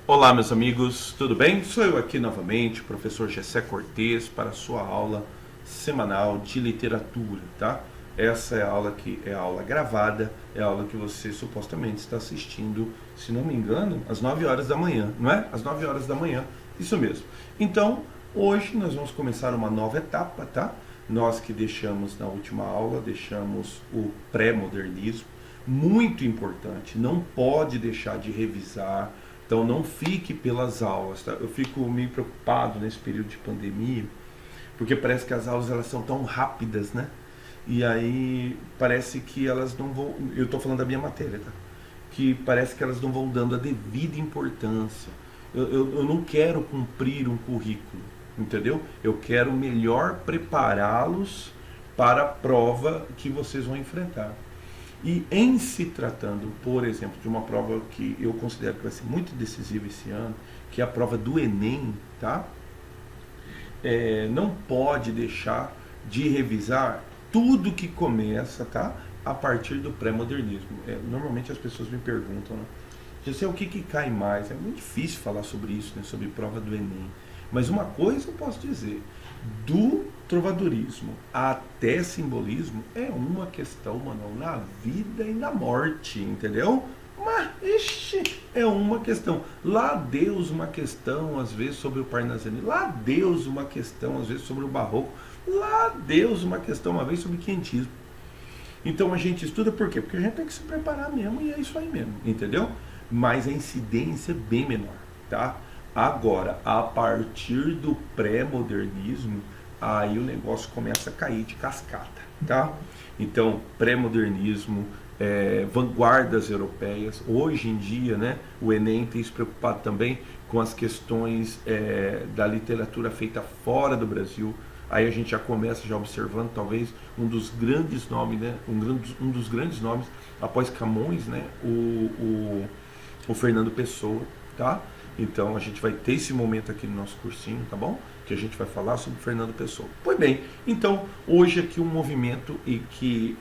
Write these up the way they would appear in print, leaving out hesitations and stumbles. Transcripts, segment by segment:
Olá, meus amigos, tudo bem? Sou eu aqui novamente, o professor Gessé Cortez, para a sua aula semanal de literatura, tá? Essa é a aula que é a aula gravada, é a aula que você supostamente está assistindo, se não me engano, às 9 horas da manhã, não é? Às 9 horas da manhã, isso mesmo. Então, hoje nós vamos começar uma nova etapa, tá? Nós que deixamos na última aula, deixamos o pré-modernismo, muito importante, não pode deixar de revisar. Então não fique pelas aulas, tá? Eu fico meio preocupado nesse período de pandemia, porque parece que as aulas elas são tão rápidas, né? E aí parece que elas não vão. Eu estou falando da minha matéria, tá? Que parece que elas não vão dando a devida importância. Eu não quero cumprir um currículo, entendeu? Eu quero melhor prepará-los para a prova que vocês vão enfrentar. E em se tratando, por exemplo, de uma prova que eu considero que vai ser muito decisiva esse ano, que é a prova do Enem, tá? Não pode deixar de revisar tudo que começa, tá? A partir do pré-modernismo. Normalmente as pessoas me perguntam, né? Já sei o que cai mais. É muito difícil falar sobre isso, né? Sobre prova do Enem. Mas uma coisa eu posso dizer, do trovadorismo até simbolismo é uma questão, mano, na vida e na morte, entendeu? Mas, é uma questão. Lá Deus uma questão, às vezes, sobre o Parnasani. Lá Deus uma questão, às vezes, sobre o Barroco. Lá Deus uma questão, uma vez, sobre o quinhentismo. Então a gente estuda por quê? Porque a gente tem que se preparar mesmo e é isso aí mesmo, entendeu? Mas a incidência é bem menor, tá? Agora, a partir do pré-modernismo, aí o negócio começa a cair de cascata, tá? Então, pré-modernismo, vanguardas europeias. Hoje em dia, né, o Enem tem se preocupado também com as questões da literatura feita fora do Brasil. Aí a gente já começa já observando talvez um dos grandes nomes, né, um dos grandes nomes após Camões, né, o Fernando Pessoa, tá? Então a gente vai ter esse momento aqui no nosso cursinho, tá bom? Que a gente vai falar sobre Fernando Pessoa. Pois bem, então hoje aqui um movimento e que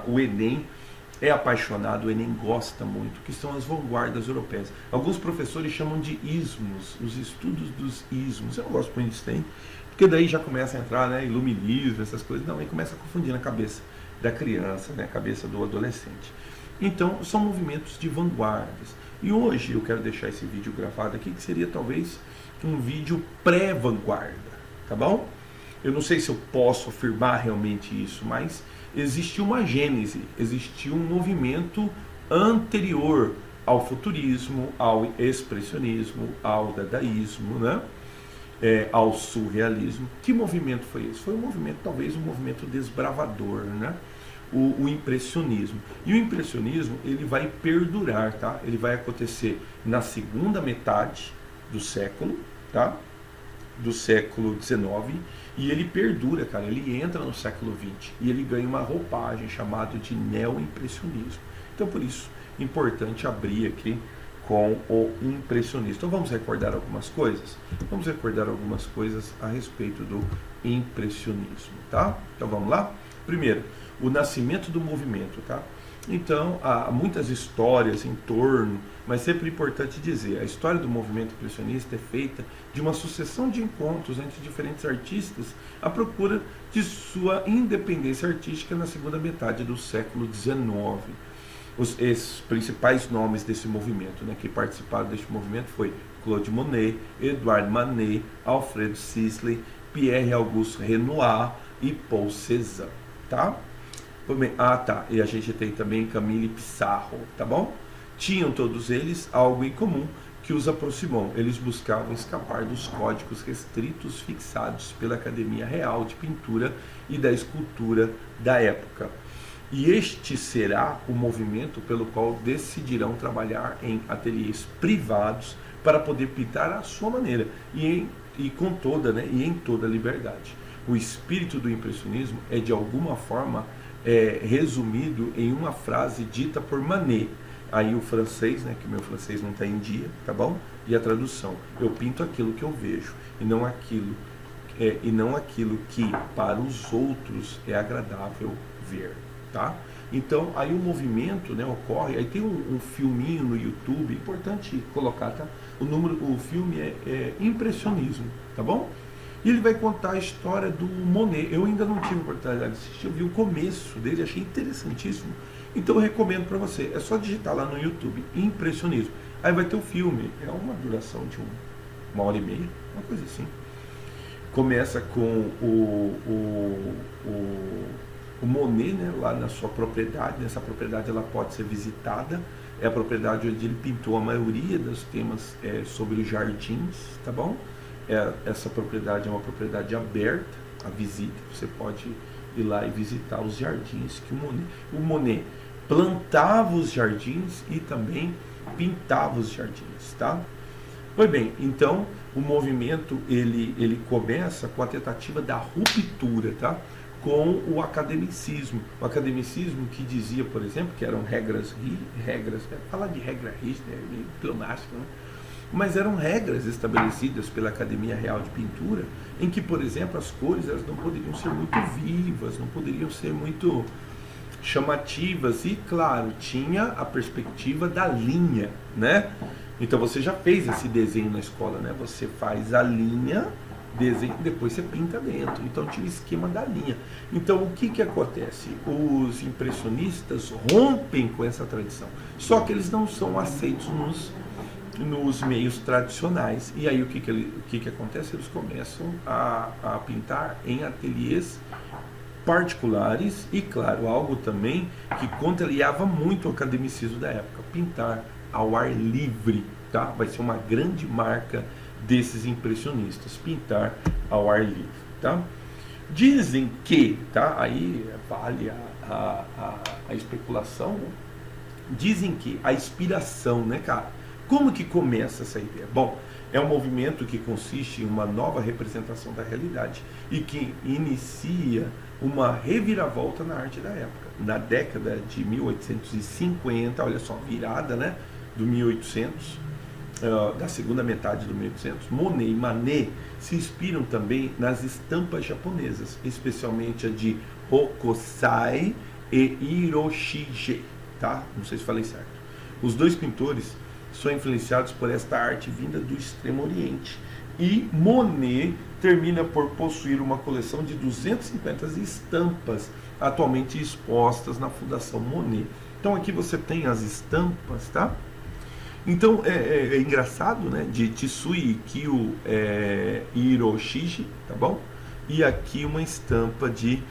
o Enem é apaixonado, o Enem gosta muito, que são as vanguardas europeias. Alguns professores chamam de ismos, os estudos dos ismos. Eu não gosto muito disso, tem, porque daí já começa a entrar, né, iluminismo, essas coisas, não, aí começa a confundir na cabeça da criança, né, a cabeça do adolescente. Então, são movimentos de vanguardas. E hoje eu quero deixar esse vídeo gravado aqui, que seria talvez um vídeo pré-vanguarda, tá bom? Eu não sei se eu posso afirmar realmente isso, mas existiu uma gênese, existiu um movimento anterior ao futurismo, ao expressionismo, ao dadaísmo, né? Ao surrealismo. Que movimento foi esse? Foi um movimento, talvez um movimento desbravador, né? O impressionismo. E o impressionismo, ele vai perdurar, tá? Ele vai acontecer na segunda metade do século, tá? Do século XIX, e ele perdura, cara, ele entra no século XX e ele ganha uma roupagem chamada de neo-impressionismo. Então, por isso, importante abrir aqui com o impressionismo. Então, vamos recordar algumas coisas? Vamos recordar algumas coisas a respeito do impressionismo, tá? Então, vamos lá? Primeiro, o nascimento do movimento, tá? Então, há muitas histórias em torno, mas sempre é importante dizer, a história do movimento impressionista é feita de uma sucessão de encontros entre diferentes artistas à procura de sua independência artística na segunda metade do século XIX. Os principais nomes desse movimento, né, que participaram deste movimento foi Claude Monet, Edouard Manet, Alfred Sisley, Pierre-Auguste Renoir e Paul Cézanne, tá? Tá, e a gente tem também Camille Pissarro, tá bom? Tinham todos eles algo em comum que os aproximou. Eles buscavam escapar dos códigos restritos fixados pela Academia Real de Pintura e da Escultura da época. E este será o movimento pelo qual decidirão trabalhar em ateliês privados para poder pintar à sua maneira e com toda, né, e em toda liberdade. O espírito do impressionismo é de alguma forma resumido em uma frase dita por Manet. Aí o francês, né, que o meu francês não está em dia, tá bom? E a tradução: eu pinto aquilo que eu vejo e não aquilo que para os outros é agradável ver, tá? Então, aí o movimento, né, ocorre, aí tem um filminho no YouTube, importante colocar, tá? O filme é Impressionismo, tá bom? E ele vai contar a história do Monet. Eu ainda não tive a oportunidade de assistir, eu vi o começo dele, achei interessantíssimo. Então eu recomendo para você, é só digitar lá no YouTube, Impressionismo. Aí vai ter o filme, é uma duração de 1h30, uma coisa assim. Começa com o Monet, né, lá na sua propriedade. Nessa propriedade ela pode ser visitada. É a propriedade onde ele pintou a maioria dos temas sobre os jardins, tá bom? Essa propriedade é uma propriedade aberta à visita. Você pode ir lá e visitar os jardins que o Monet plantava os jardins e também pintava os jardins, tá? Pois bem, então o movimento ele começa com a tentativa da ruptura, tá? Com o academicismo. O academicismo que dizia, por exemplo, que eram regras, falar de regra rígida é meio diplomático, né? Mas eram regras estabelecidas pela Academia Real de Pintura, em que, por exemplo, as cores elas não poderiam ser muito vivas, não poderiam ser muito chamativas e, claro, tinha a perspectiva da linha, né? Então você já fez esse desenho na escola, né? Você faz a linha, desenho, depois você pinta dentro. Então tinha o esquema da linha. Então o que acontece? Os impressionistas rompem com essa tradição, só que eles não são aceitos nos meios tradicionais. E aí o que acontece? Eles começam a pintar em ateliês particulares e, claro, algo também que contrariava muito o academicismo da época, pintar ao ar livre, tá? Vai ser uma grande marca desses impressionistas, pintar ao ar livre, tá? Dizem que, tá? Aí vale a especulação, né? Dizem que a inspiração, né, cara? Como que começa essa ideia? Bom, é um movimento que consiste em uma nova representação da realidade e que inicia uma reviravolta na arte da época. Na década de 1850, olha só, virada, né, do 1800, da segunda metade do 1800, Monet e Manet se inspiram também nas estampas japonesas, especialmente a de Hokusai e Hiroshige, tá? Não sei se falei certo. Os dois pintores são influenciados por esta arte vinda do Extremo Oriente. E Monet termina por possuir uma coleção de 250 estampas atualmente expostas na Fundação Monet. Então aqui você tem as estampas, tá? Então é engraçado, né? De Tsui Kyo Hiroshige, tá bom? E aqui uma estampa de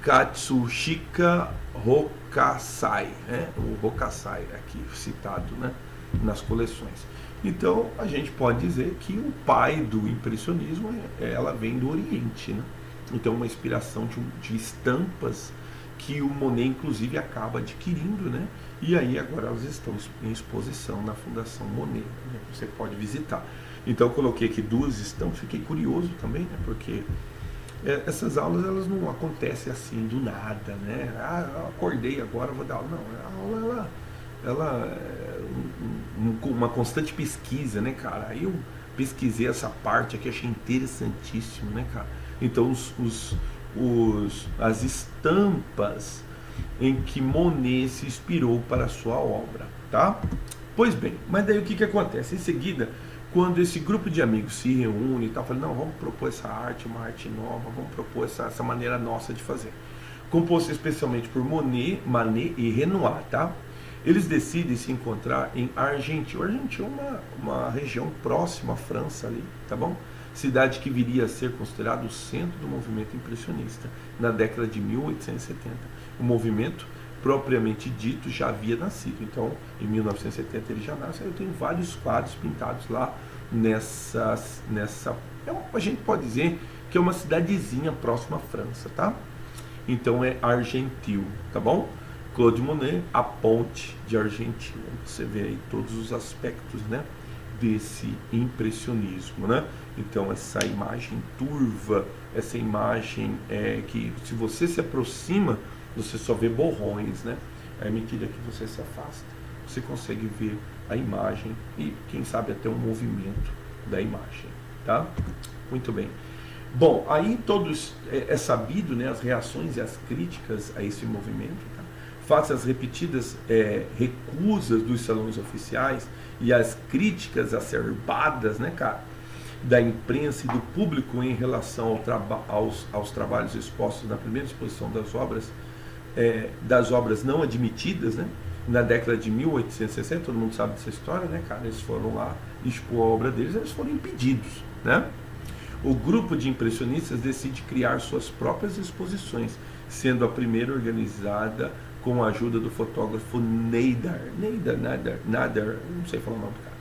Katsushika Hokusai, né? O Hokusai aqui citado, né, nas coleções. Então a gente pode dizer que o pai do impressionismo ela vem do Oriente, né? Então uma inspiração de estampas que o Monet inclusive acaba adquirindo, né? E aí agora elas estão em exposição na Fundação Monet, né? Você pode visitar. Então eu coloquei aqui 2 estampas, fiquei curioso também, né? Porque essas aulas elas não acontecem assim do nada, né? Eu acordei agora, vou dar aula. Não, a aula ela é uma constante pesquisa, né, cara? Aí eu pesquisei essa parte aqui, achei interessantíssimo, né, cara? Então as estampas em que Monet se inspirou para a sua obra, tá? Pois bem, mas daí o que acontece? Em seguida, quando esse grupo de amigos se reúne e tal, fala, não, vamos propor essa arte, uma arte nova, vamos propor essa maneira nossa de fazer. Composto especialmente por Monet, Manet e Renoir, tá? Eles decidem se encontrar em Argenteuil. Argenteuil é uma região próxima à França ali, tá bom? Cidade que viria a ser considerado o centro do movimento impressionista na década de 1870. O movimento, propriamente dito, já havia nascido. Então, em 1970 ele já nasce. Eu tenho vários quadros pintados lá a gente pode dizer que é uma cidadezinha próxima à França, tá? Então é Argenteuil, tá bom? Claude Monet, a ponte de Argenteuil. Você vê aí todos os aspectos, né, desse impressionismo, né? Então essa imagem turva, essa imagem que se você se aproxima, você só vê borrões, né? À medida que você se afasta, você consegue ver a imagem e quem sabe até um movimento da imagem, tá? Muito bem. Bom, aí todos é sabido, né, as reações e as críticas a esse movimento, tá? face às repetidas recusas dos salões oficiais e às críticas acerbadas, né, cara, da imprensa e do público em relação aos trabalhos expostos na primeira exposição das obras não admitidas, né, na década de 1860, todo mundo sabe dessa história, né, cara? Eles foram lá expor a obra deles, eles foram impedidos, né? O grupo de impressionistas decide criar suas próprias exposições, sendo a primeira organizada com a ajuda do fotógrafo Nader, não sei falar o nome do cara.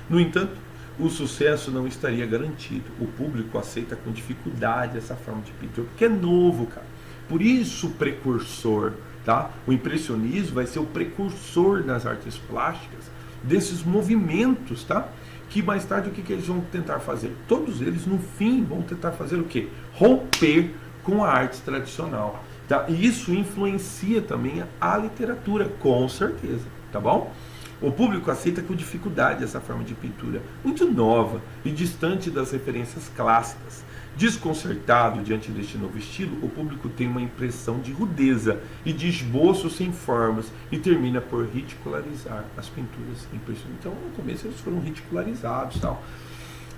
No entanto, o sucesso não estaria garantido. O público aceita com dificuldade essa forma de pintura, porque é novo, cara. Por isso o precursor, tá? O impressionismo vai ser o precursor nas artes plásticas, desses movimentos, tá? Que mais tarde o que eles vão tentar fazer? Todos eles, no fim, vão tentar fazer o quê? Romper com a arte tradicional, tá? E isso influencia também a literatura, com certeza, tá bom? O público aceita com dificuldade essa forma de pintura, muito nova e distante das referências clássicas. Desconcertado diante deste novo estilo, o público tem uma impressão de rudeza e de esboço sem formas e termina por ridicularizar as pinturas impressionistas. Então, no começo eles foram ridicularizados, tal.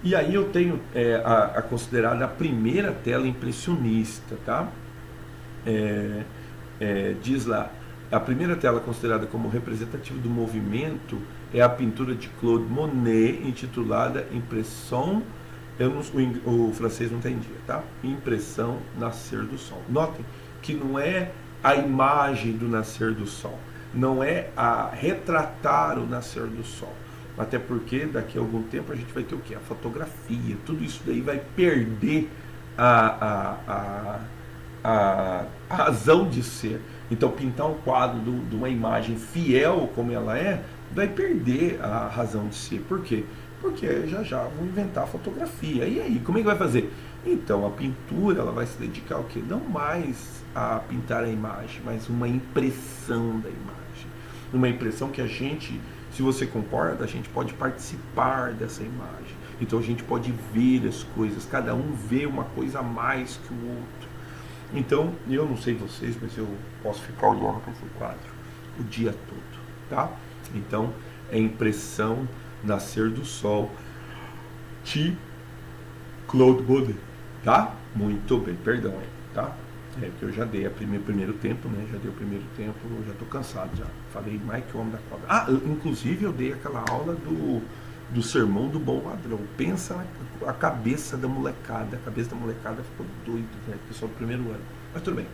E aí eu tenho a considerada a primeira tela impressionista, tá? Diz lá, a primeira tela considerada como representativa do movimento é a pintura de Claude Monet, intitulada Impression. O francês não entendia, tá? Impressão nascer do sol. Notem que não é a imagem do nascer do sol, não é a retratar o nascer do sol. Até porque daqui a algum tempo a gente vai ter o quê? A fotografia, tudo isso daí vai perder a razão de ser. Então pintar um quadro de uma imagem fiel como ela é, vai perder a razão de ser. Por quê? Porque já vão inventar a fotografia. E aí, como é que vai fazer? Então, a pintura ela vai se dedicar ao quê? Não mais a pintar a imagem, mas uma impressão da imagem. Uma impressão que a gente, se você concorda, a gente pode participar dessa imagem. Então, a gente pode ver as coisas. Cada um vê uma coisa a mais que o outro. Então, eu não sei vocês, mas eu posso ficar olhando para esse quadro o dia todo, tá? Então, é impressão Nascer do Sol de Claude Monet, tá? Muito bem, perdão aí, tá? Que eu já dei primeiro tempo, né? Já dei o primeiro tempo, já tô cansado já. Falei mais que o homem da cobra. Inclusive eu dei aquela aula do sermão do bom ladrão. Pensa a cabeça da molecada. A cabeça da molecada ficou doida, né? Pessoal do primeiro ano. Mas tudo bem.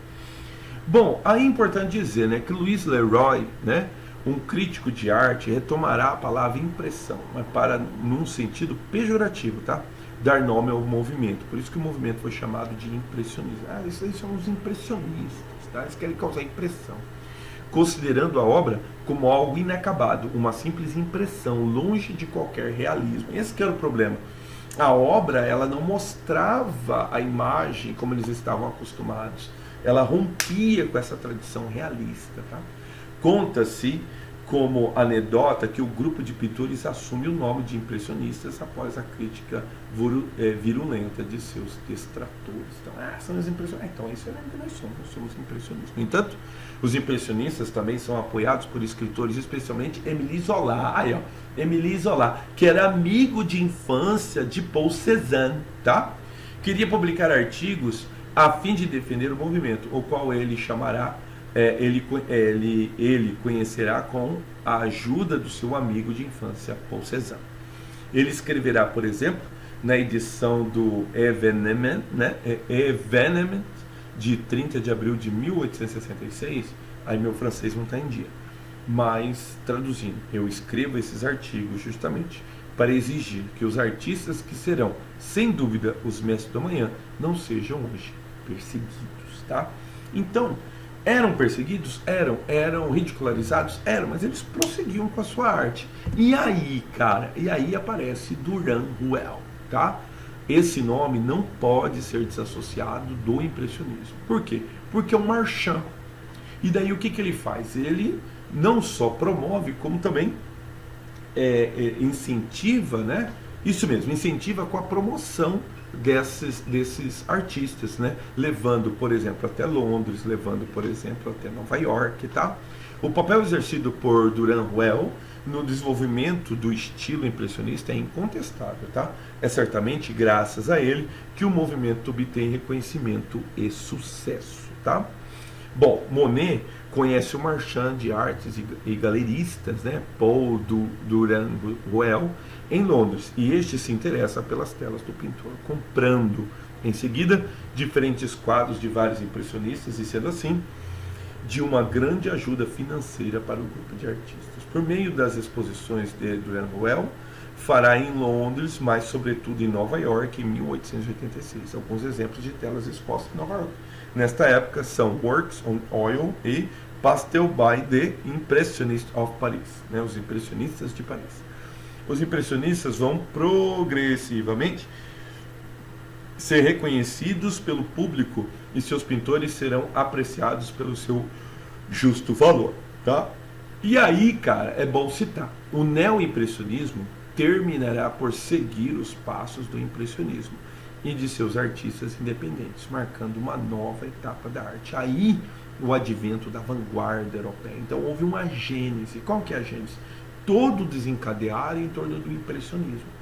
Bom, aí é importante dizer, né, que Louis Leroy, né, um crítico de arte, retomará a palavra impressão, mas para num sentido pejorativo, tá? Dar nome ao movimento. Por isso que o movimento foi chamado de impressionismo. Isso aí são os impressionistas, tá? Eles querem causar impressão, considerando a obra como algo inacabado, uma simples impressão, longe de qualquer realismo. Esse que era o problema. A obra, ela não mostrava a imagem como eles estavam acostumados. Ela rompia com essa tradição realista, tá? Conta-se como anedota que o grupo de pintores assume o nome de impressionistas após a crítica virulenta de seus detratores. Então, são os impressionistas. Então, isso é o que nós somos impressionistas. No entanto, os impressionistas também são apoiados por escritores, especialmente Émile Zola. Aí, ó, Émile Zola, que era amigo de infância de Paul Cézanne, tá? Queria publicar artigos a fim de defender o movimento, o qual ele chamará ele conhecerá com a ajuda do seu amigo de infância, Paul Cézanne. Ele escreverá, por exemplo, na edição do Evenement, né, Evenement, de 30 de abril de 1866, aí meu francês não está em dia, mas traduzindo, eu escrevo esses artigos justamente para exigir que os artistas que serão, sem dúvida, os mestres do amanhã, não sejam hoje perseguidos, tá? Então, eram perseguidos? Eram ridicularizados? Eram, mas eles prosseguiam com a sua arte. E aí, cara, aparece Durand Ruel, tá? Esse nome não pode ser desassociado do impressionismo. Por quê? Porque é um marchand. E daí o que ele faz? Ele não só promove, como também incentiva, né? Isso mesmo, incentiva com a promoção desses artistas, né? Levando, por exemplo, até Londres, levando, por exemplo, até Nova York, tá? O papel exercido por Duran Ruel no desenvolvimento do estilo impressionista é incontestável, tá? É certamente graças a ele que o movimento obtém reconhecimento e sucesso, tá? Bom, Monet conhece o marchand de artes e galeristas, né, Paul Duran Ruel, em Londres, e este se interessa pelas telas do pintor, comprando em seguida diferentes quadros de vários impressionistas e, sendo assim, de uma grande ajuda financeira para o grupo de artistas. Por meio das exposições de Duran Ruel, fará em Londres, mas sobretudo em Nova York, em 1886. Alguns exemplos de telas expostas em Nova York nesta época são Works on Oil e Pastel by the Impressionists of Paris, né, os impressionistas de Paris. Os impressionistas vão progressivamente ser reconhecidos pelo público e seus pintores serão apreciados pelo seu justo valor, tá? E aí, cara, é bom citar, o neoimpressionismo terminará por seguir os passos do impressionismo e de seus artistas independentes, marcando uma nova etapa da arte. Aí, o advento da vanguarda europeia. Então, houve uma gênese. Qual que é a gênese? Todo desencadear em torno do impressionismo.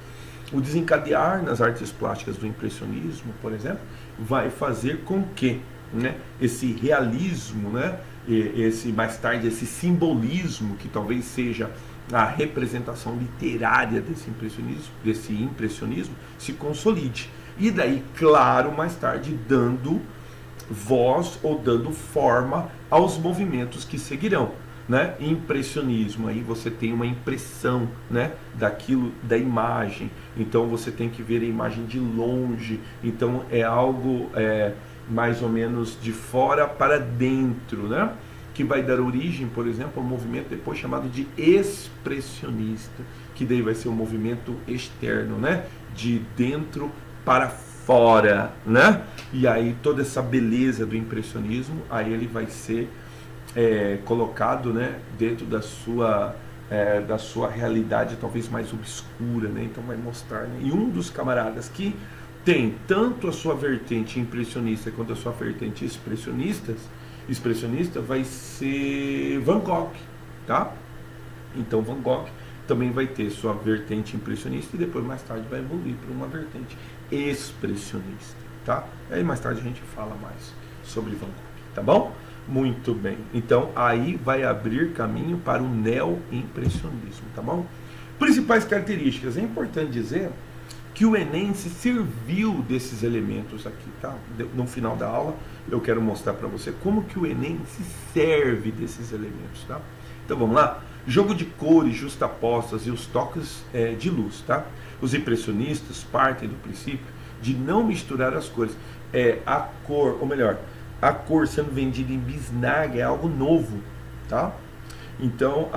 O desencadear nas artes plásticas do impressionismo, por exemplo, vai fazer com que, né, esse realismo, né, esse mais tarde esse simbolismo, que talvez seja a representação literária desse impressionismo, se consolide. E daí, claro, mais tarde dando voz ou dando forma aos movimentos que seguirão, né? Impressionismo, aí você tem uma impressão, né, daquilo, da imagem, então você tem que ver a imagem de longe, então é algo mais ou menos de fora para dentro, né, que vai dar origem, por exemplo, a um movimento depois chamado de expressionista, que daí vai ser um movimento externo, né, de dentro para fora, né, e aí toda essa beleza do impressionismo, aí ele vai ser colocado, né, dentro da sua realidade talvez mais obscura, né? Então vai mostrar, né? E um dos camaradas que tem tanto a sua vertente impressionista quanto a sua vertente expressionista vai ser Van Gogh, tá? Então Van Gogh também vai ter sua vertente impressionista e depois mais tarde vai evoluir para uma vertente expressionista, tá? Aí mais tarde a gente fala mais sobre Van Gogh, tá bom? Muito bem, então aí vai abrir caminho para o neo-impressionismo, tá bom? Principais características, é importante dizer que o Enem se serviu desses elementos aqui, tá? No final da aula eu quero mostrar para você como que o Enem se serve desses elementos, tá? Então vamos lá? Jogo de cores justapostas e os toques de luz, tá? Os impressionistas partem do princípio de não misturar as cores, a cor, ou melhor, a cor sendo vendida em bisnaga é algo novo, tá? Então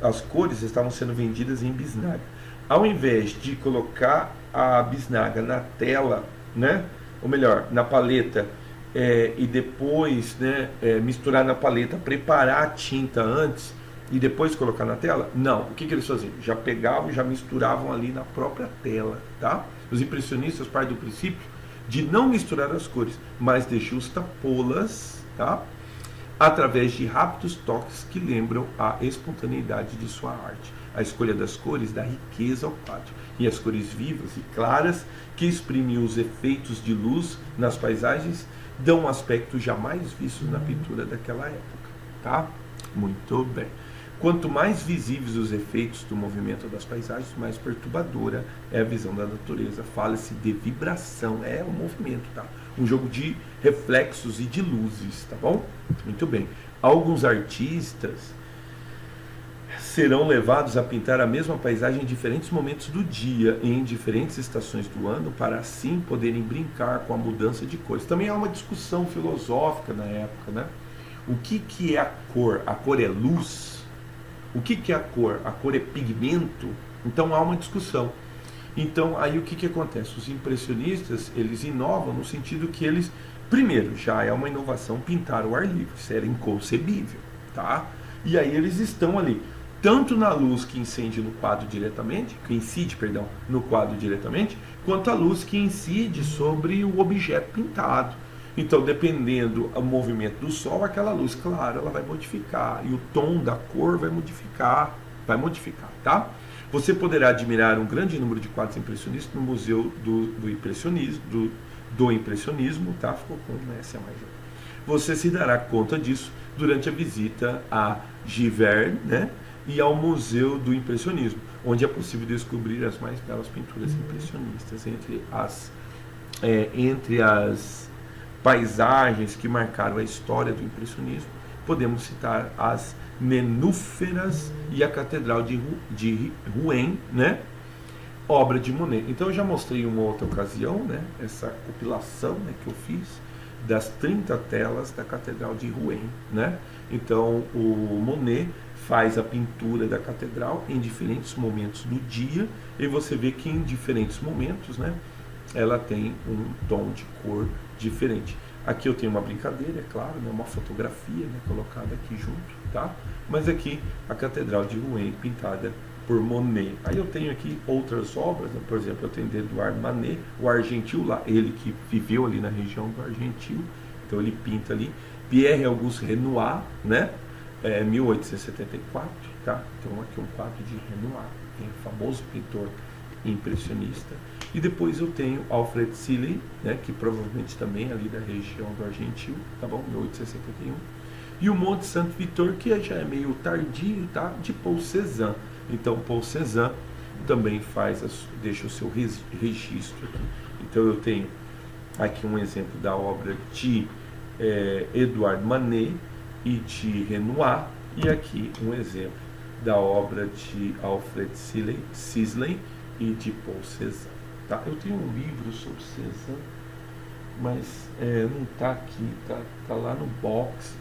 as cores estavam sendo vendidas em bisnaga. Ao invés de colocar a bisnaga na tela, né? Ou melhor, na paleta, e depois, né, misturar na paleta, preparar a tinta antes e depois colocar na tela, não. O que eles faziam? Já pegavam e já misturavam ali na própria tela, tá? Os impressionistas partem do princípio de não misturar as cores, mas de justapô-las, tá? Através de rápidos toques que lembram a espontaneidade de sua arte. A escolha das cores dá riqueza ao quadro, e as cores vivas e claras que exprimem os efeitos de luz nas paisagens dão um aspecto jamais visto na pintura daquela época, tá? Muito bem. Quanto mais visíveis os efeitos do movimento das paisagens, mais perturbadora é a visão da natureza. Fala-se de vibração, é um movimento, tá? Um jogo de reflexos e de luzes, tá bom? Muito bem. Alguns artistas serão levados a pintar a mesma paisagem em diferentes momentos do dia e em diferentes estações do ano, para assim poderem brincar com a mudança de cores. Também há uma discussão filosófica na época, né? O que é a cor? A cor é luz? O que é a cor? A cor é pigmento? Então há uma discussão. Então aí o que acontece? Os impressionistas, eles inovam no sentido que eles, primeiro, já é uma inovação pintar o ar livre, isso era inconcebível, tá? E aí eles estão ali, tanto na luz que incide no quadro diretamente, no quadro diretamente, quanto a luz que incide sobre o objeto pintado. Então, dependendo do movimento do Sol, aquela luz, claro, ela vai modificar. E o tom da cor vai modificar, tá? Você poderá admirar um grande número de quadros impressionistas no Museu do Impressionismo, tá? Ficou com S a mais. Você se dará conta disso durante a visita a Giverny, né? E ao Museu do Impressionismo, onde é possível descobrir as mais belas pinturas impressionistas entre as paisagens que marcaram a história do impressionismo. Podemos citar as Nenúferas e a Catedral de Rouen, né? Obra de Monet. Então eu já mostrei em uma outra ocasião, né? Essa compilação, né, que eu fiz das 30 telas da Catedral de Rouen, né? Então o Monet faz a pintura da catedral em diferentes momentos do dia e você vê que em diferentes momentos, né, ela tem um tom de cor diferente. Aqui eu tenho uma brincadeira, é claro, né, uma fotografia, né, colocada aqui junto, tá? Mas aqui a Catedral de Rouen pintada por Monet. Aí eu tenho aqui outras obras, né? Por exemplo, eu tenho de Edouard Manet, o Argentil lá, ele que viveu ali na região do Argentil, então ele pinta ali. Pierre Auguste Renoir, né? 1874, tá? Então aqui um quadro de Renoir, tem um famoso pintor impressionista. E depois eu tenho Alfred Sisley, né, que provavelmente também é ali da região do Argentil, tá bom? 1871. E o Monte Saint-Victor, que já é meio tardio, tá? De Paul Cézanne. Então Paul Cézanne também deixa o seu registro aqui. Então eu tenho aqui um exemplo da obra de Edouard Manet e de Renoir, e aqui um exemplo da obra de Alfred Sisley e de Paul Cézanne. Tá? Eu tenho um livro sobre Cézanne, mas não está aqui, tá lá no box.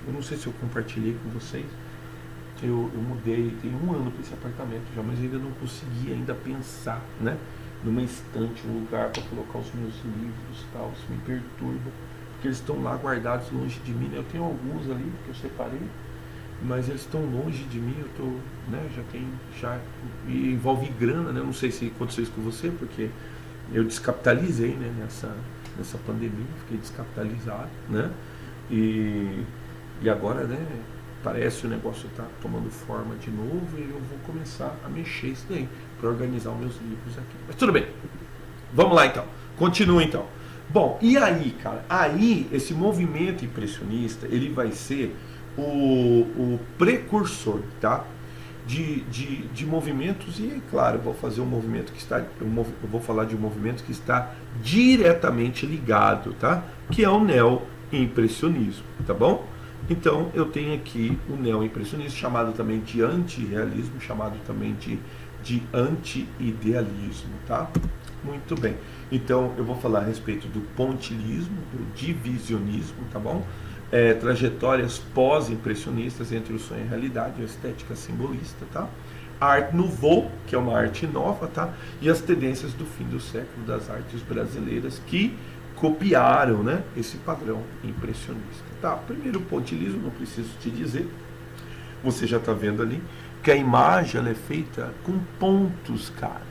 Eu não sei se eu compartilhei com vocês. Eu mudei, tem um ano para esse apartamento já, mas ainda não consegui ainda pensar, né, numa estante, um lugar para colocar os meus livros e tal. Isso me perturba, porque eles estão lá guardados longe de mim, né? Eu tenho alguns ali que eu separei, mas eles estão longe de mim. Eu tô, né, e envolve grana, né? Eu não sei se aconteceu isso com você, porque eu descapitalizei, né, nessa pandemia, fiquei descapitalizado, né? E agora, né, parece que o negócio está tomando forma de novo e eu vou começar a mexer isso daí para organizar os meus livros aqui. Mas tudo bem, vamos lá então, continua então. Bom, e aí, cara, esse movimento impressionista, ele vai ser o precursor, tá? De movimentos, e claro, eu vou fazer um movimento que está, eu vou falar de um movimento que está diretamente ligado, tá? Que é o neo-impressionismo, tá bom? Então eu tenho aqui o neo-impressionismo, chamado também de anti-realismo, chamado também de anti-idealismo, tá? Muito bem. Então eu vou falar a respeito do pontilhismo, do divisionismo, tá bom? Trajetórias pós-impressionistas entre o sonho e a realidade, a estética simbolista, tá? A Arte Nouveau, que é uma arte nova, tá? E as tendências do fim do século das artes brasileiras que copiaram, né, esse padrão impressionista. Tá, primeiro o pontilhismo, não preciso te dizer, você já está vendo ali que a imagem ela é feita com pontos, cara.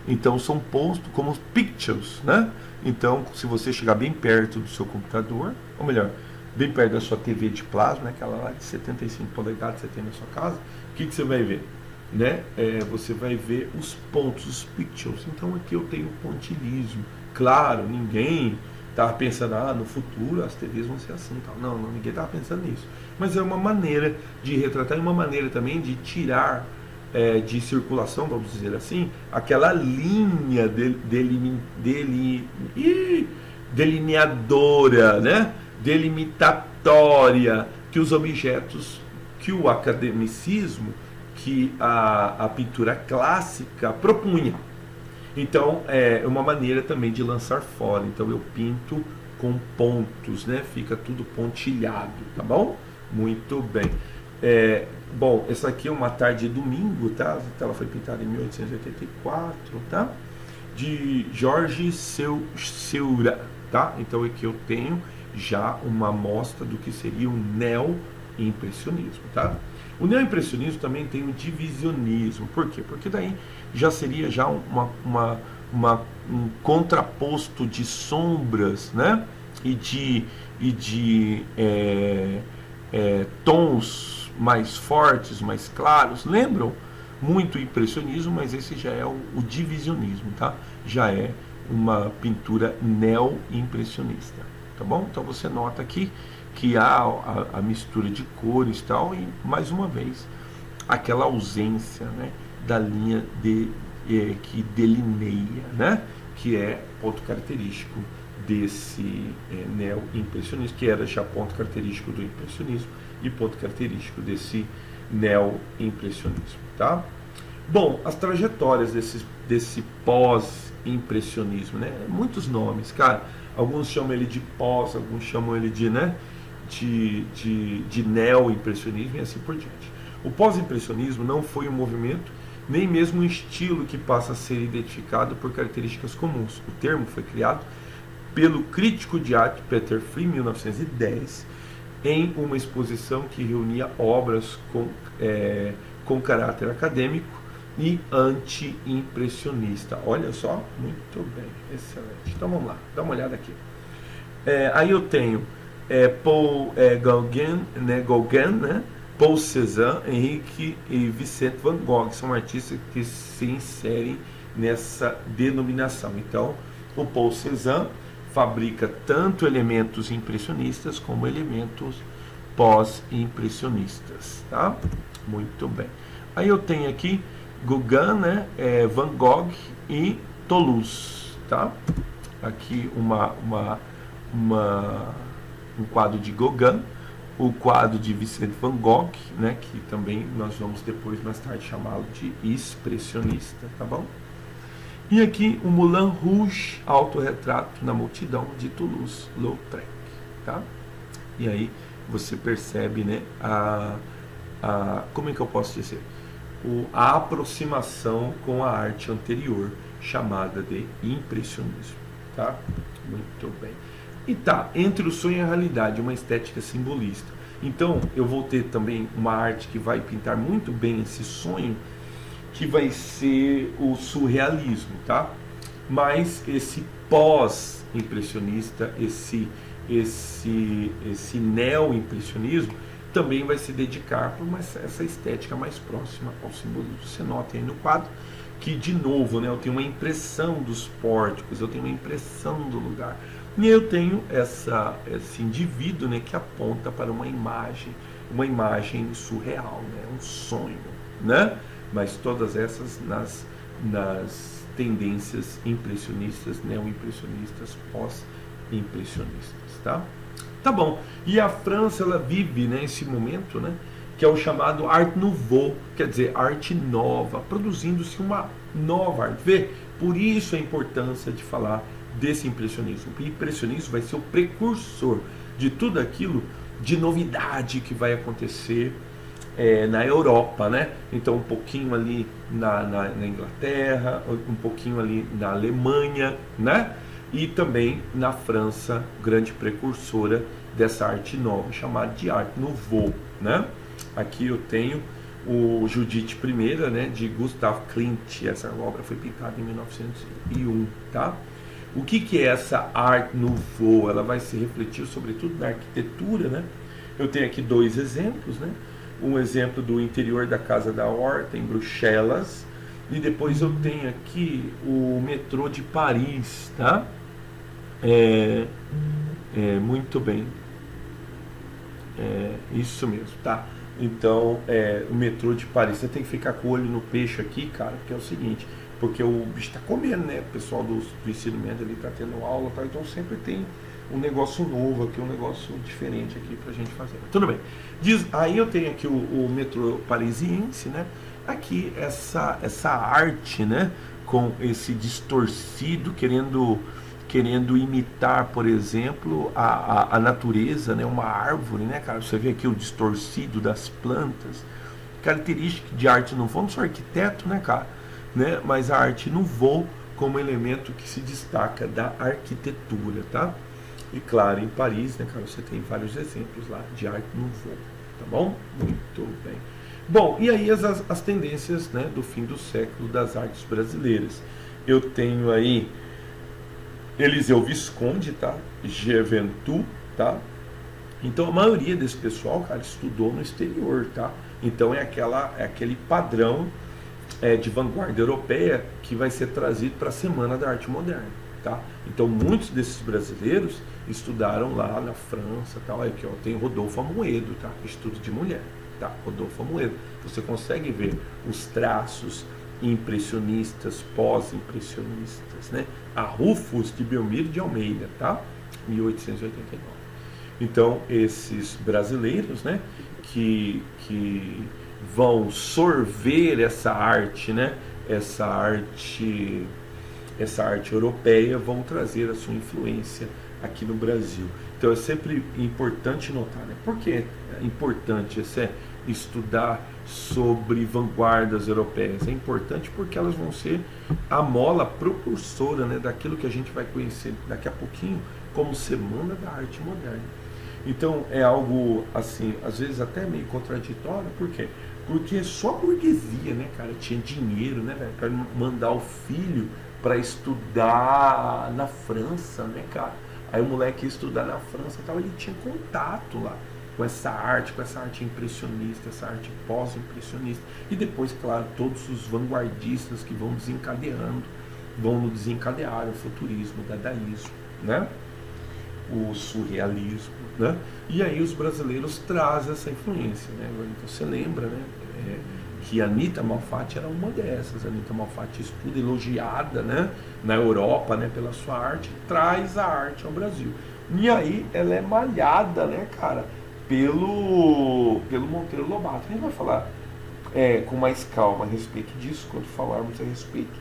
Então são pontos como pictures, né? Então se você chegar bem perto do seu computador, ou melhor, bem perto da sua TV de plasma, né, aquela lá de 75 polegadas que você tem na sua casa, o que você vai ver? Né? Você vai ver os pontos, os pictures. Então aqui eu tenho pontilhismo. Claro, ninguém estava pensando, no futuro as TVs vão ser assim, tal. Não, ninguém estava pensando nisso. Mas é uma maneira de retratar e uma maneira também de tirar de circulação, vamos dizer assim, aquela linha delineadora, né? Delimitatória que os objetos, que o academicismo, que a pintura clássica propunha. Então é uma maneira também de lançar fora. Então eu pinto com pontos, né? Fica tudo pontilhado, tá bom? Muito bem. Bom, essa aqui é uma tarde de domingo, tá? Ela foi pintada em 1884, tá? De Jorge Seurat, tá? Então aqui eu tenho já uma amostra do que seria o neo-impressionismo, tá? O neo-impressionismo também tem o divisionismo. Por quê? Porque daí já seria um contraposto de sombras, né? e de tons mais fortes, mais claros, lembram muito o impressionismo, mas esse já é o divisionismo, tá? Já é uma pintura neo-impressionista, tá bom? Então você nota aqui que há a mistura de cores e tal, e mais uma vez aquela ausência, né, da linha que delineia, né, que é ponto característico desse neo-impressionismo, que era já ponto característico do impressionismo e ponto característico desse neo-impressionismo, tá? Bom, as trajetórias desse pós-impressionismo, né? Muitos nomes, cara. Alguns chamam ele de pós, alguns chamam ele de, né, de neo-impressionismo e assim por diante. O pós-impressionismo não foi um movimento, nem mesmo um estilo que passa a ser identificado por características comuns. O termo foi criado pelo crítico de arte Peter Free, em 1910, em uma exposição que reunia obras com caráter acadêmico e anti-impressionista. Olha só, muito bem, excelente. Então vamos lá, dá uma olhada aqui. Aí eu tenho Paul Gauguin, né? Paul Cézanne, Henrique e Vincent van Gogh, são artistas que se inserem nessa denominação. Então, o Paul Cézanne fabrica tanto elementos impressionistas como elementos pós-impressionistas, tá? Muito bem. Aí eu tenho aqui Gauguin, né? Van Gogh e Toulouse, tá? Aqui um quadro de Gauguin, o quadro de Vincent van Gogh, né, que também nós vamos depois, mais tarde, chamá-lo de expressionista, tá bom? E aqui o Moulin Rouge, autorretrato na multidão de Toulouse-Lautrec, tá? E aí você percebe, né, como é que eu posso dizer? A aproximação com a arte anterior, chamada de impressionismo, tá? Muito bem. E tá, entre o sonho e a realidade, uma estética simbolista. Então, eu vou ter também uma arte que vai pintar muito bem esse sonho, que vai ser o surrealismo, tá? Mas esse pós-impressionista, esse neo-impressionismo, também vai se dedicar para essa estética mais próxima ao simbolismo. Você nota aí no quadro que, de novo, né, eu tenho uma impressão dos pórticos, eu tenho uma impressão do lugar. E eu tenho esse indivíduo, né, que aponta para uma imagem surreal, né, um sonho, né? Mas todas essas nas tendências impressionistas, neo-impressionistas, pós-impressionistas, tá? Tá bom. E a França, ela vive, né, esse momento, né, que é o chamado Art Nouveau, quer dizer, arte nova, produzindo-se uma nova arte. Vê? Por isso a importância de falar desse impressionismo. O impressionismo vai ser o precursor de tudo aquilo de novidade que vai acontecer na Europa, né? Então um pouquinho ali na Inglaterra, um pouquinho ali na Alemanha, né? E também na França, grande precursora dessa arte nova, chamada de Art Nouveau, né? Aqui eu tenho o Judite I, né, de Gustav Klimt. Essa obra foi pintada em 1901, tá? O que é essa Art Nouveau? Ela vai se refletir sobretudo na arquitetura, né? Eu tenho aqui dois exemplos, né? Um exemplo do interior da Casa da Horta, em Bruxelas, e depois eu tenho aqui o metrô de Paris, tá? Muito bem. Isso mesmo, tá? Então, o metrô de Paris, você tem que ficar com o olho no peixe aqui, cara, porque é o seguinte, porque o bicho tá comendo, né? O pessoal do ensino médio ali tá tendo aula, tá? Então sempre tem um negócio novo aqui, um negócio diferente aqui pra gente fazer. Tudo bem. Aí eu tenho aqui o metrô parisiense, né? Aqui essa arte, né? Com esse distorcido, querendo imitar, por exemplo, a natureza, né? Uma árvore, né, cara? Você vê aqui o distorcido das plantas. Característica de arte nouveau, não sou arquiteto, né, cara? Né? Mas a arte nouveau como elemento que se destaca da arquitetura, tá? E claro, em Paris, né, cara, você tem vários exemplos lá de arte nouveau, tá bom? Muito bem. Bom, e aí as tendências, né, do fim do século das artes brasileiras. Eu tenho aí Eliseu Visconde, tá? Juventus, tá? Então a maioria desse pessoal, cara, estudou no exterior, tá? Então é aquele padrão de vanguarda europeia que vai ser trazido para a Semana da Arte Moderna, tá? Então muitos desses brasileiros estudaram lá na França, tal. Aqui, ó, tem Rodolfo Amoedo, tá? Estudo de mulher, tá? Rodolfo Amoedo. Você consegue ver os traços impressionistas, pós-impressionistas, né? A Rufus de Belmiro de Almeida, tá? 1889. Então, esses brasileiros, né, que vão sorver essa arte, né, essa arte europeia, vão trazer a sua influência aqui no Brasil. Então, é sempre importante notar, né? Por que é importante estudar sobre vanguardas europeias? É importante porque elas vão ser a mola propulsora, né, daquilo que a gente vai conhecer daqui a pouquinho como Semana da Arte Moderna. Então é algo assim, às vezes até meio contraditório. Por quê? Porque só a burguesia, né, cara, tinha dinheiro, né, velho, para mandar o filho para estudar na França, né, cara. Aí o moleque ia estudar na França e tal, ele tinha contato lá com essa arte impressionista, essa arte pós-impressionista. E depois, claro, todos os vanguardistas que vão desencadear o futurismo, o dadaísmo, né? O surrealismo, né? E aí os brasileiros trazem essa influência, né? Então você lembra, né, que Anita Malfatti era uma dessas. Anita Malfatti estuda, elogiada, né, na Europa, né, pela sua arte, traz a arte ao Brasil. E aí ela é malhada, né, cara, pelo Monteiro Lobato. A gente vai falar com mais calma a respeito disso quando falarmos a respeito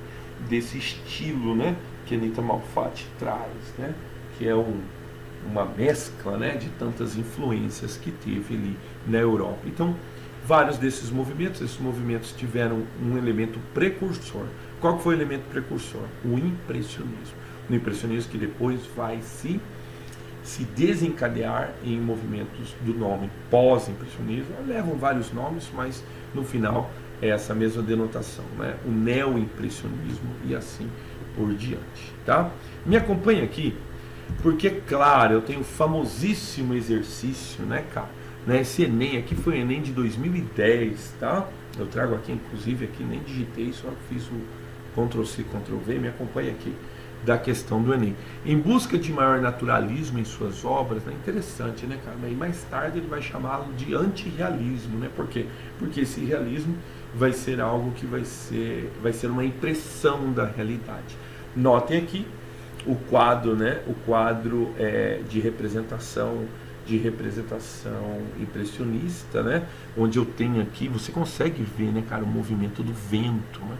desse estilo, né, que Anita Malfatti traz, né, que é uma mescla, né, de tantas influências que teve ali na Europa. Então, vários desses movimentos tiveram um elemento precursor. Qual que foi o elemento precursor? O impressionismo. O impressionismo que depois vai se desencadear em movimentos do nome pós-impressionismo. Levam vários nomes, mas no final é essa mesma denotação, né? O neo-impressionismo e assim por diante, tá? Me acompanha aqui, porque, claro, eu tenho o famosíssimo exercício, né, cara? Esse Enem aqui foi o Enem de 2010, tá? Eu trago aqui, inclusive, aqui nem digitei, só fiz o Ctrl+C, Ctrl+V, me acompanha aqui, da questão do Enem. Em busca de maior naturalismo em suas obras, né? Interessante, né, cara? E mais tarde ele vai chamá-lo de antirrealismo, né? Por quê? Porque esse realismo vai ser algo que vai ser uma impressão da realidade. Notem aqui o quadro, né? O quadro de representação impressionista, né? Onde eu tenho aqui, você consegue ver, né, cara, o movimento do vento, né?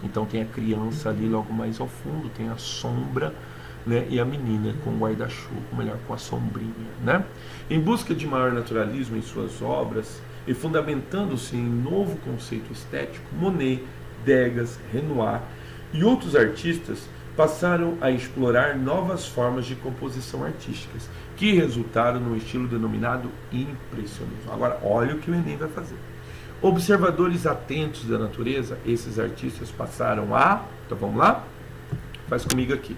Então tem a criança ali logo mais ao fundo, tem a sombra, né, e a menina com o guarda-chuva, melhor, com a sombrinha, né? Em busca de maior naturalismo em suas obras e fundamentando-se em novo conceito estético, Monet, Degas, Renoir e outros artistas passaram a explorar novas formas de composição artísticas, que resultaram no estilo denominado impressionismo. Agora, olha o que o Enem vai fazer. Observadores atentos da natureza, esses artistas passaram a... Então vamos lá? Faz comigo aqui.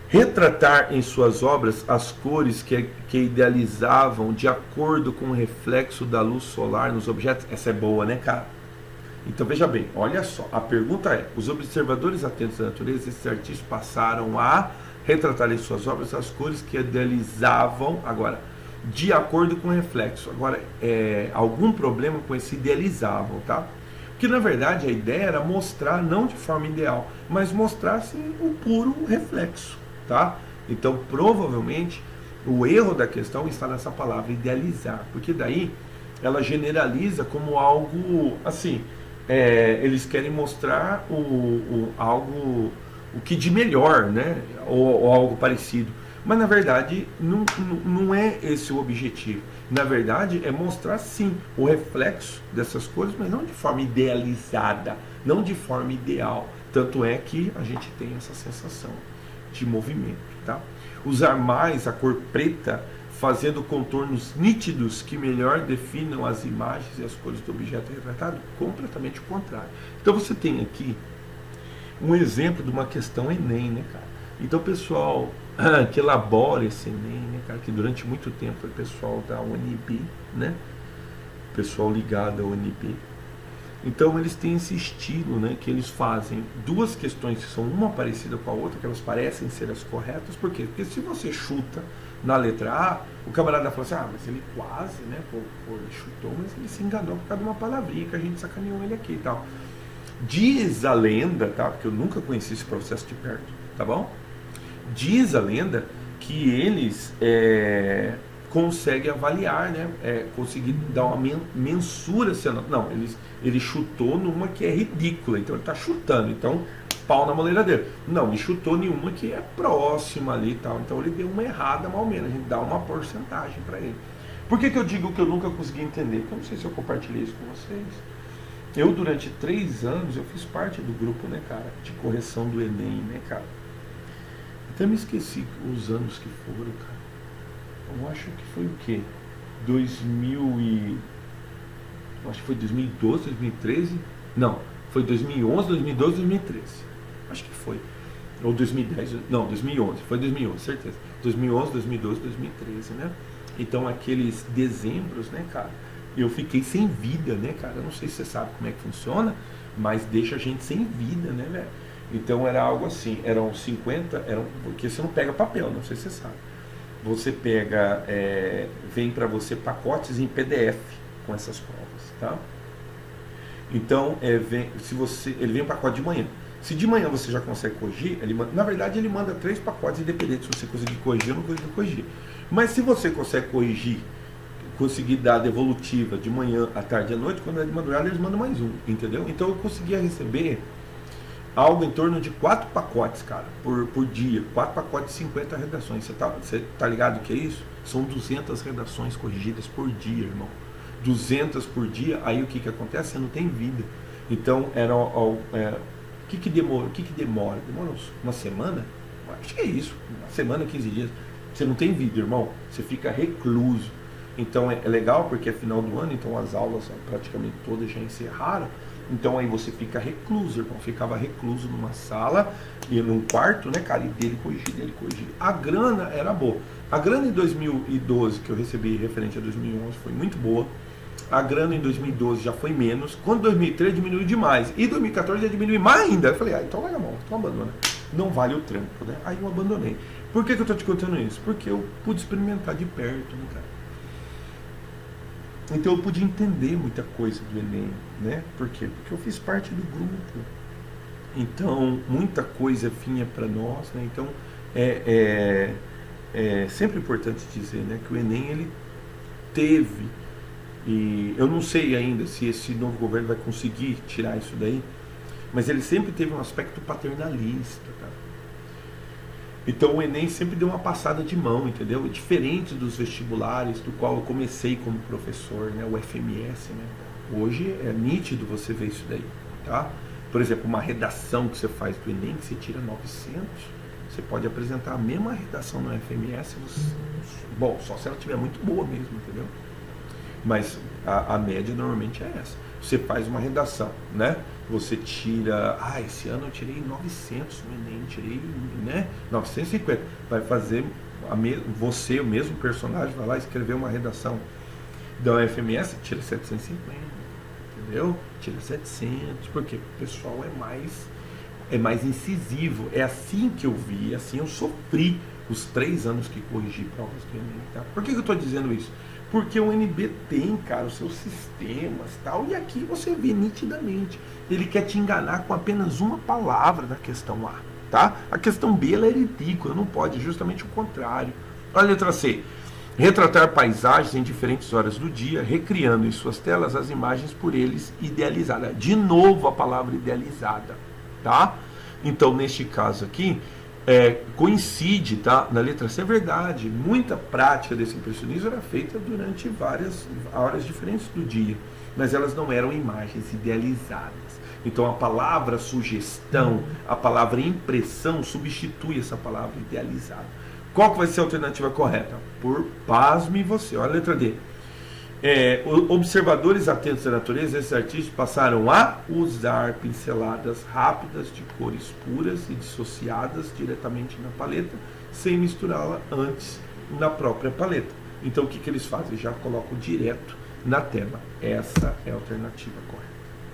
Retratar em suas obras as cores que idealizavam de acordo com o reflexo da luz solar nos objetos. Essa é boa, né, cara? Então veja bem, olha só, a pergunta é: os observadores atentos da natureza, esses artistas passaram a retratar em suas obras as cores que idealizavam, agora, de acordo com o reflexo. Agora, algum problema com esse idealizavam, tá? Porque na verdade a ideia era mostrar, não de forma ideal, mas mostrar assim, o puro reflexo, tá? Então provavelmente o erro da questão está nessa palavra idealizar, porque daí ela generaliza como algo assim, eles querem mostrar algo, o que de melhor, né? Ou algo parecido. Mas na verdade não é esse o objetivo. Na verdade é mostrar sim o reflexo dessas cores, mas não de forma idealizada, não de forma ideal. Tanto é que a gente tem essa sensação de movimento, tá? Usar mais a cor preta, fazendo contornos nítidos que melhor definam as imagens e as cores do objeto retratado, completamente o contrário. Então você tem aqui um exemplo de uma questão Enem, né, cara? Então, pessoal que elabora esse Enem, né, cara, que durante muito tempo foi pessoal da UNB, né, pessoal ligado à UNB. Então eles têm esse estilo, né, que eles fazem duas questões que são uma parecida com a outra, que elas parecem ser as corretas. Por quê? Porque se você chuta na letra A, o camarada fala assim, mas ele quase, né, ele chutou, mas ele se enganou por causa de uma palavrinha que a gente sacaneou ele aqui e tal. Diz a lenda, tá, porque eu nunca conheci esse processo de perto, tá bom? Diz a lenda que eles conseguem avaliar, né? Conseguir dar uma mensura. Não, ele chutou numa que é ridícula, então ele está chutando, então pau na moleira dele. Não, ele chutou em uma que é próxima ali e tal, então ele deu uma errada mal menos, a gente dá uma porcentagem para ele. Por que eu digo que eu nunca consegui entender? Porque eu não sei se eu compartilhei isso com vocês. Eu, durante 3 anos, eu fiz parte do grupo, né, cara, de correção do Enem, né, cara. Até me esqueci os anos que foram, cara. Eu acho que foi o quê? Acho que foi 2012, 2013? Não, foi 2011, 2012, 2013. Acho que foi. Ou 2010, não, 2011. Foi 2011, certeza. 2011, 2012, 2013, né? Então, aqueles dezembros, né, cara? Eu fiquei sem vida, né, cara? Eu não sei se você sabe como é que funciona, mas deixa a gente sem vida, né, velho? Então era algo assim, eram 50, porque você não pega papel, não sei se você sabe. Você pega, vem para você pacotes em PDF com essas provas, tá? Então, ele vem um pacote de manhã. Se de manhã você já consegue corrigir, na verdade ele manda 3 pacotes, independente se você conseguir corrigir ou não conseguir corrigir. Mas se você consegue corrigir, conseguir dar a devolutiva de manhã, à tarde e à noite, quando é de madrugada eles mandam mais um, entendeu? Então eu conseguia receber algo em torno de 4 pacotes, cara, por dia. 4 pacotes de 50 redações. Você tá ligado o que é isso? São 200 redações corrigidas por dia, irmão. 200 por dia, aí o que acontece? Você não tem vida. Então, o que demora? Demora uma semana? Acho que é isso. Uma semana, 15 dias. Você não tem vida, irmão. Você fica recluso. Então, é legal porque é final do ano, então as aulas praticamente todas já encerraram. Então aí você fica recluso, irmão. Ficava recluso numa sala e num quarto, né, cara? E dele corrigir. A grana era boa. A grana em 2012 que eu recebi referente a 2011 foi muito boa. A grana em 2012 já foi menos. Quando 2013 diminuiu demais. E 2014 já diminuiu mais ainda. Eu falei, então larga a mão, então abandona. Não vale o trampo, né? Aí eu abandonei. Por que eu tô te contando isso? Porque eu pude experimentar de perto, né, cara? Então eu pude entender muita coisa do Enem, né? Por quê? Porque eu fiz parte do grupo. Então, muita coisa vinha para nós, né? Então, é sempre importante dizer, né, que o Enem, ele teve, e eu não sei ainda se esse novo governo vai conseguir tirar isso daí, mas ele sempre teve um aspecto paternalista, cara. Então o Enem sempre deu uma passada de mão, entendeu? Diferente dos vestibulares, do qual eu comecei como professor, né? O FMS, né? Hoje é nítido você ver isso daí, tá? Por exemplo, uma redação que você faz do Enem, que você tira 900, você pode apresentar a mesma redação no FMS, bom, só se ela estiver muito boa mesmo, entendeu? Mas a média normalmente é essa. Você faz uma redação, né? Você tira, esse ano eu tirei 900 no Enem, tirei, né, 950. Vai fazer, você, o mesmo personagem, vai lá escrever uma redação da UFMS, tira 750, entendeu? Tira 700, porque o pessoal é mais incisivo. É assim que eu vi, assim eu sofri os 3 anos que corrigi provas do Enem, tá? Por que eu estou dizendo isso? Porque o UNB tem, cara, os seus sistemas e tal, e aqui você vê nitidamente. Ele quer te enganar com apenas uma palavra da questão A, tá? A questão B, ela é ridícula, não pode, justamente o contrário. Olha a letra C. Retratar paisagens em diferentes horas do dia, recriando em suas telas as imagens por eles idealizadas. De novo a palavra idealizada, tá? Então, neste caso aqui, coincide, tá? Na letra C é verdade, muita prática desse impressionismo era feita durante várias horas diferentes do dia, mas elas não eram imagens idealizadas. Então a palavra sugestão, a palavra impressão substitui essa palavra idealizada. Qual que vai ser a alternativa correta? Por pasme você, olha a letra D. Observadores atentos da natureza, esses artistas passaram a usar pinceladas rápidas de cores puras e dissociadas diretamente na paleta, sem misturá-la antes na própria paleta. Então o que eles fazem? Já colocam direto na tela. Essa é a alternativa correta.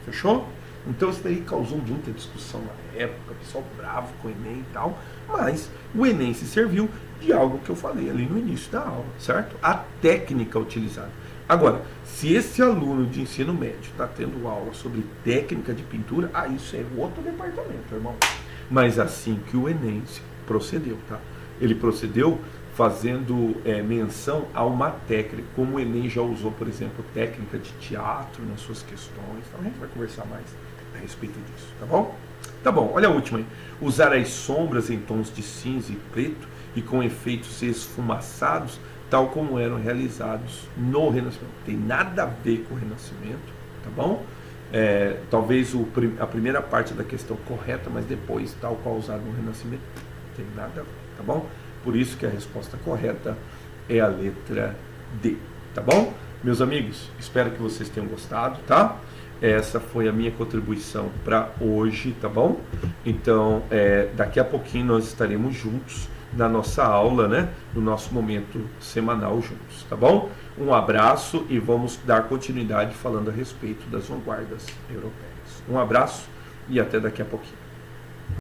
Fechou? Então isso daí causou muita discussão na época, pessoal bravo com o Enem e tal, mas o Enem se serviu de algo que eu falei ali no início da aula, certo? A técnica utilizada. Agora, se esse aluno de ensino médio está tendo aula sobre técnica de pintura, isso é outro departamento, irmão. Mas assim que o Enem procedeu, tá? Ele procedeu fazendo menção a uma técnica, como o Enem já usou, por exemplo, técnica de teatro nas suas questões. Então a gente vai conversar mais a respeito disso, tá bom? Tá bom, olha a última aí. Usar as sombras em tons de cinza e preto e com efeitos esfumaçados, tal como eram realizados no Renascimento. Tem nada a ver com o Renascimento, tá bom? Talvez a primeira parte da questão correta, mas depois, tal qual usado no Renascimento, tem nada a ver, tá bom? Por isso que a resposta correta é a letra D, tá bom? Meus amigos, espero que vocês tenham gostado, tá? Essa foi a minha contribuição para hoje, tá bom? Então, daqui a pouquinho nós estaremos juntos na nossa aula, né? No nosso momento semanal juntos, tá bom? Um abraço e vamos dar continuidade falando a respeito das vanguardas europeias. Um abraço e até daqui a pouquinho.